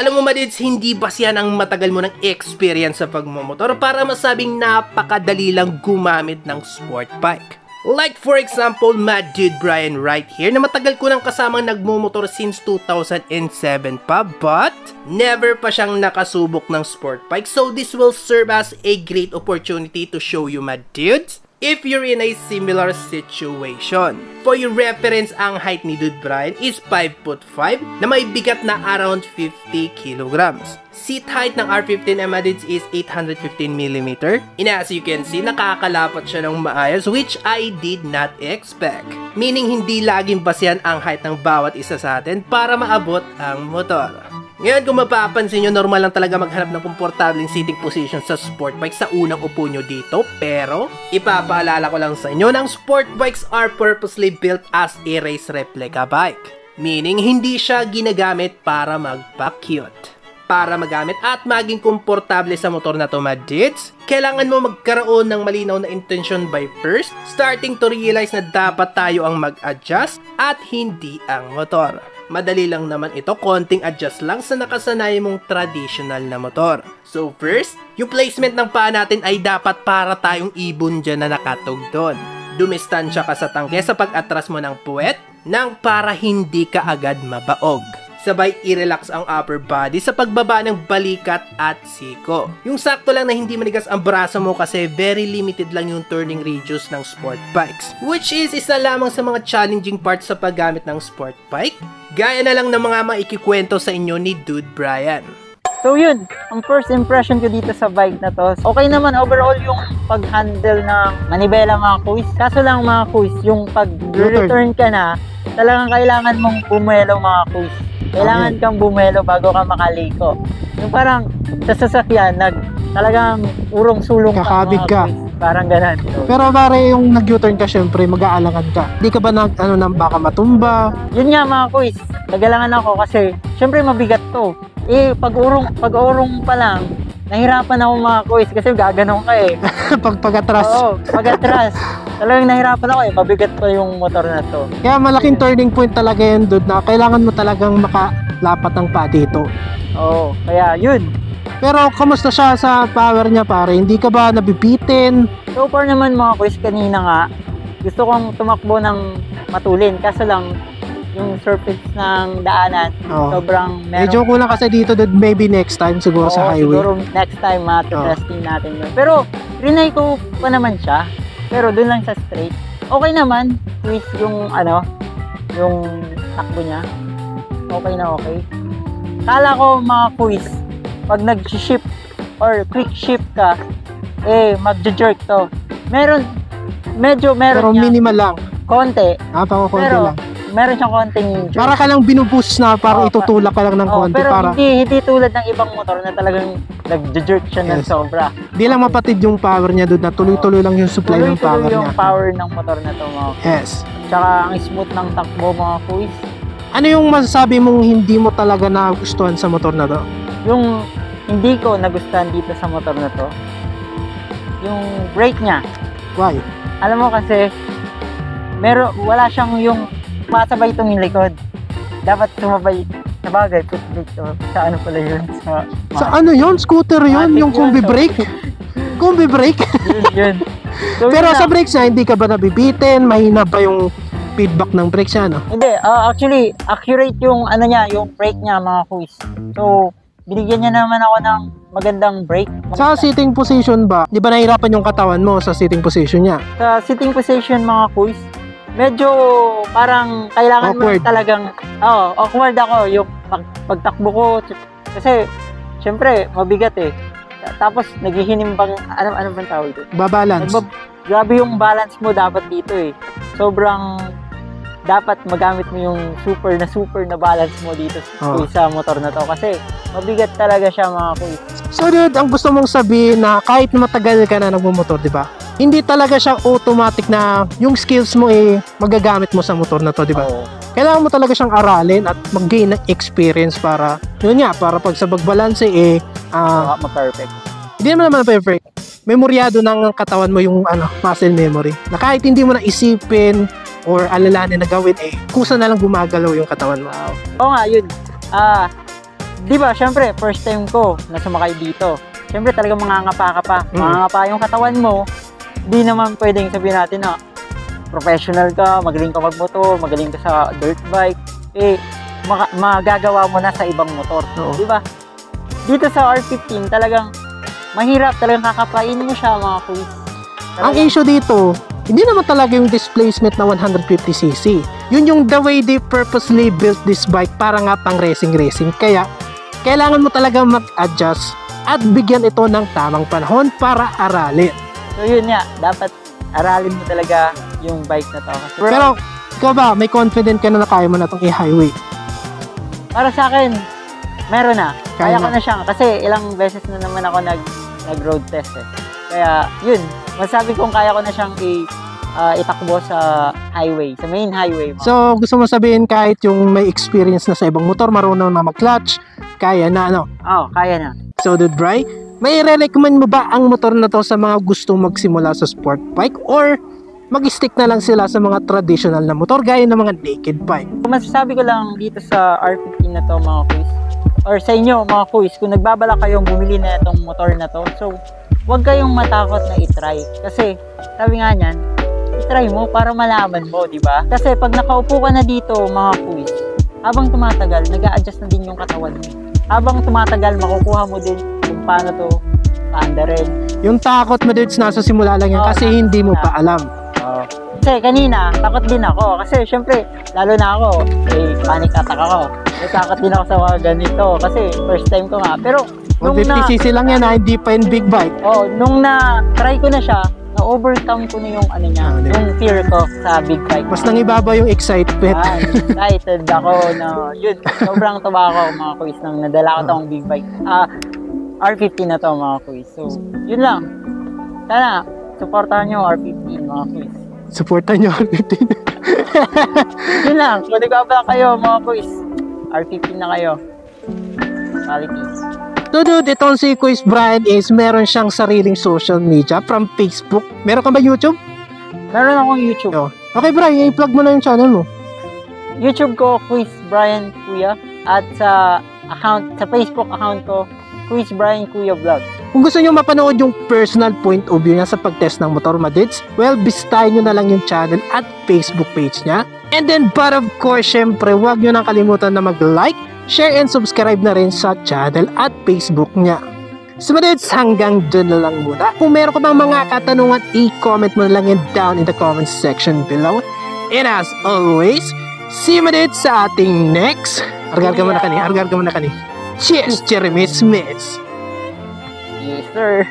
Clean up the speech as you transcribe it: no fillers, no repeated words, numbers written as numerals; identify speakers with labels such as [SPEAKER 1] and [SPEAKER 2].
[SPEAKER 1] Alam mo Madids, hindi basihan ang matagal mo ng experience sa pagmumotor para masabing napakadali lang gumamit ng sport bike. Like for example, Mad Dude Brian right here na matagal ko nang kasamang nagmumotor since 2007 pa but never pa siyang nakasubok ng sport bike, so this will serve as a great opportunity to show you Mad Dudes if you're in a similar situation. For your reference, ang height ni Dude Brian is 5'5" na may bigat na around 50 kilograms. Seat height ng R15 Madids is 815mm. And as you can see, nakakalapat siya ng maayos which I did not expect. Meaning hindi laging basehan ang height ng bawat isa sa atin para maabot ang motor. Ngayon kung mapapansin nyo, normal lang talaga maghanap ng komportableng seating position sa sport bike sa unang upo nyo dito. Pero, ipapaalala ko lang sa inyo na ang sport bikes are purposely built as a race replica bike. Meaning, hindi siya ginagamit para magpa-cute. Para magamit at maging komportable sa motor na to Madids, kailangan mo magkaroon ng malinaw na intention by first, starting to realize na dapat tayo ang mag-adjust at hindi ang motor. Madali lang naman ito, konting adjust lang sa nakasanayan mong traditional na motor. So first, yung placement ng paa natin ay dapat para tayong ibon dyan na nakatugtod. Dumistansya ka sa tangke sa pag-atras mo ng puwet nang para hindi ka agad mabaog. Sabay i-relax ang upper body sa pagbaba ng balikat at siko. Yung sakto lang na hindi manigas ang braso mo kasi very limited lang yung turning radius ng sport bikes. Which is isa lamang sa mga challenging parts sa paggamit ng sport bike. Gaya na lang ng mga maikikwento sa inyo ni Dude Brian.
[SPEAKER 2] So yun, ang first impression ko dito sa bike na to, okay naman overall yung pag-handle ng manibela mga kuys. Kaso lang mga kuys, yung pag-return ka na, talagang kailangan mong bumelo mga kuys. Kailangan kang bumelo bago ka makaliko. Yung parang sa sasakyan, talagang urong-sulong
[SPEAKER 3] kakabig ka.
[SPEAKER 2] Parang ganun. So,
[SPEAKER 3] pero pare yung nag-U-turn ka syempre, mag-aalangan ka. Di ka ba nang baka matumba?
[SPEAKER 2] Yun nga mga kuys, nag-alangan ako kasi syempre mabigat to. Pag-urong pa lang, nahirapan ako mga kuys kasi gaganon ka eh.
[SPEAKER 3] Pag-atras.
[SPEAKER 2] Oo, pag-atras. Talagang nahirapan ako eh, mabigat pa yung motor na to.
[SPEAKER 3] Kaya malaking turning point talaga yun, dude, na kailangan mo talagang makalapat ng paa dito.
[SPEAKER 2] Oo, kaya yun.
[SPEAKER 3] Pero kamusta siya sa power niya pare? Hindi ka ba nabibitin?
[SPEAKER 2] So far naman mga kuys, kanina nga, gusto kong tumakbo ng matulin. Kaso lang, yung surface ng daanan, sobrang
[SPEAKER 3] medyo kulang kasi dito, dude, maybe next time siguro sa highway.
[SPEAKER 2] Siguro next time testing natin yun. Pero, rinay ko pa naman siya. Pero dun lang sa straight. Okay naman, twist yung yung takbo niya. Okay na okay. Kala ko mga quiz, pag nag-shift or quick shift ka, mag-jerk to. Meron
[SPEAKER 3] pero
[SPEAKER 2] niya,
[SPEAKER 3] minimal lang.
[SPEAKER 2] konti.
[SPEAKER 3] Konti lang.
[SPEAKER 2] Meron siyang konting jerk.
[SPEAKER 3] Para ka lang binuboost na parang itutulak ka lang ng konti.
[SPEAKER 2] Pero
[SPEAKER 3] para
[SPEAKER 2] hindi tulad ng ibang motor na talagang nag-jerk siya ng sobra.
[SPEAKER 3] Di lang mapatid yung power niya doon, na tuloy-tuloy lang yung supply ng power niya.
[SPEAKER 2] Tuloy yung power ng motor na to mga kuys.
[SPEAKER 3] Yes.
[SPEAKER 2] Tsaka ang smooth ng takbo mga kuys.
[SPEAKER 3] Ano yung masasabi mong hindi mo talaga nagustuhan sa motor na to?
[SPEAKER 2] Yung hindi ko nagustuhan dito sa motor na to, yung brake niya.
[SPEAKER 3] Why?
[SPEAKER 2] Alam mo kasi, wala siyang yung masabay itong likod. Dapat sumabay. Sabagay, put brake to. Sa ano pala yun?
[SPEAKER 3] Sa ano yun? Scooter yun? Yung combi brake? Combi brake?
[SPEAKER 2] Yun. So,
[SPEAKER 3] pero sa brakes niya, hindi ka ba nabibitin? Mahina ba yung feedback ng brakes niya, no?
[SPEAKER 2] Hindi, actually, accurate yung yung brake niya mga kuys. So, binigyan niya naman ako ng magandang brake.
[SPEAKER 3] Sa sitting position ba? Di ba nahirapan yung katawan mo sa sitting position niya?
[SPEAKER 2] Sa sitting position mga kuys, medyo parang kailangan
[SPEAKER 3] awkward.
[SPEAKER 2] mo talagang awkward ako yung pagtakbo ko kasi syempre mabigat eh. Tapos naghihinimbang ano bang tawag dito?
[SPEAKER 3] Babalance.
[SPEAKER 2] Grabe yung balance mo dapat dito eh. Sobrang dapat magamit mo yung super na balance mo dito sa motor na to kasi mabigat talaga siya mga kuy.
[SPEAKER 3] So dude, ang gusto mong sabihin na kahit matagal ka na nagmumotor, di ba? Hindi talaga siya automatic na yung skills mo magagamit mo sa motor na to, di ba? Kailangan mo talaga siyang aralin at mag-gain ng experience para pag sa pagbalanse
[SPEAKER 2] ma-perfect.
[SPEAKER 3] Hindi naman perfect. Memoryado ng katawan mo yung muscle memory. Na kahit hindi mo na isipin or alalahanin na gawin, kusa na lang gumagalaw yung katawan mo.
[SPEAKER 2] Oo nga, yun. di ba, syempre, first time ko na sumakay dito. Syempre, talagang mangangapa ka pa. Mangangapa yung katawan mo. Di naman pwedeng sabihin natin na professional ka, magaling ka magmotor, magaling ka sa dirt bike. Eh, magagawa mo na sa ibang motor. Di ba? Dito sa R15, talagang mahirap. Talagang kakapain mo siya, mga kuis.
[SPEAKER 3] Ang issue dito, hindi naman talaga yung displacement na 150cc. Yun yung the way they purposely built this bike para nga pang racing. Kaya, kailangan mo talaga mag-adjust at bigyan ito ng tamang panahon para aralin.
[SPEAKER 2] So yun nga, dapat aralin mo talaga yung bike na to. Kasi
[SPEAKER 3] Pero, ikaw ba, may confident ka na kaya mo na itong i-highway?
[SPEAKER 2] para sa akin, meron na. Kaya
[SPEAKER 3] Kaya
[SPEAKER 2] ko na siya. Kasi ilang beses na naman ako nag-road test eh. Kaya, yun. Masabi kong kaya ko na siyang itakbo sa highway, sa main highway.
[SPEAKER 3] So, gusto mo sabihin kahit yung may experience na sa ibang motor, marunong na mag-clutch, kaya na ano?
[SPEAKER 2] Oo, kaya na.
[SPEAKER 3] So, Dude Bry, may re-recommend mo ba ang motor na to sa mga gustong magsimula sa sport bike or mag-stick na lang sila sa mga traditional na motor gaya ng mga naked bike?
[SPEAKER 2] Masasabi ko lang dito sa R15 na to, mga kuis, or sa inyo, mga kuis, kung nagbabala kayong bumili na itong motor na to, so, huwag kayong matakot na itry. Kasi, sabi nga niyan, itry mo para malaman mo, di ba? Kasi pag nakaupo ka na dito, mga kuis, habang tumatagal, nag-a-adjust na din yung katawan mo. Habang tumatagal, makukuha mo din kung paano to paanda rin.
[SPEAKER 3] Yung takot mo, dudes, nasa simula lang yan kasi hindi mo pa alam.
[SPEAKER 2] Kasi kanina, takot din ako. Kasi syempre, lalo na ako, panic attack ako. Takot din ako sa mga ganito. Kasi first time ko nga. Pero, nung
[SPEAKER 3] 150cc lang yan, hindi pa yung big bike.
[SPEAKER 2] nung na-try ko na siya, na-overcome ko na yung ano niya, yung fear ko sa big bike.
[SPEAKER 3] Mas nangibaba yung excitement.
[SPEAKER 2] Excited ako na, yun, sobrang tuwa ako mga kuis nang nadala ko tong big bike. R15 na to mga kuis. So, yun lang. Sana, supportahan nyo R15 mga kuis.
[SPEAKER 3] Supportan nyo R15.
[SPEAKER 2] Yun lang. Kung nagpapala kayo mga kuis, R15 na kayo. Quality.
[SPEAKER 3] So dude, itong si Quiz Brian is meron siyang sariling social media from Facebook. Meron ka ba YouTube?
[SPEAKER 2] Meron akong YouTube.
[SPEAKER 3] Okay Brian, i-plug mo na yung channel mo.
[SPEAKER 2] YouTube ko, Quiz Brian Kuya. At sa Facebook account ko, Quiz Brian Kuya Vlog.
[SPEAKER 3] Kung gusto nyo mapanood yung personal point of view niya sa pag-test ng motor madids, well, bisitahin nyo na lang yung channel at Facebook page niya. And then, but of course, syempre, huwag nyo nang kalimutan na mag-like, share, and subscribe na rin sa channel at Facebook niya. So, madids, hanggang dun na lang muna. Kung meron ka bang mga katanungan, i-comment mo na lang yan down in the comment section below. And as always, see you madids sa ating next. Argar ka muna kani. Cheers, Jeremy Smith!
[SPEAKER 2] Yes, sir.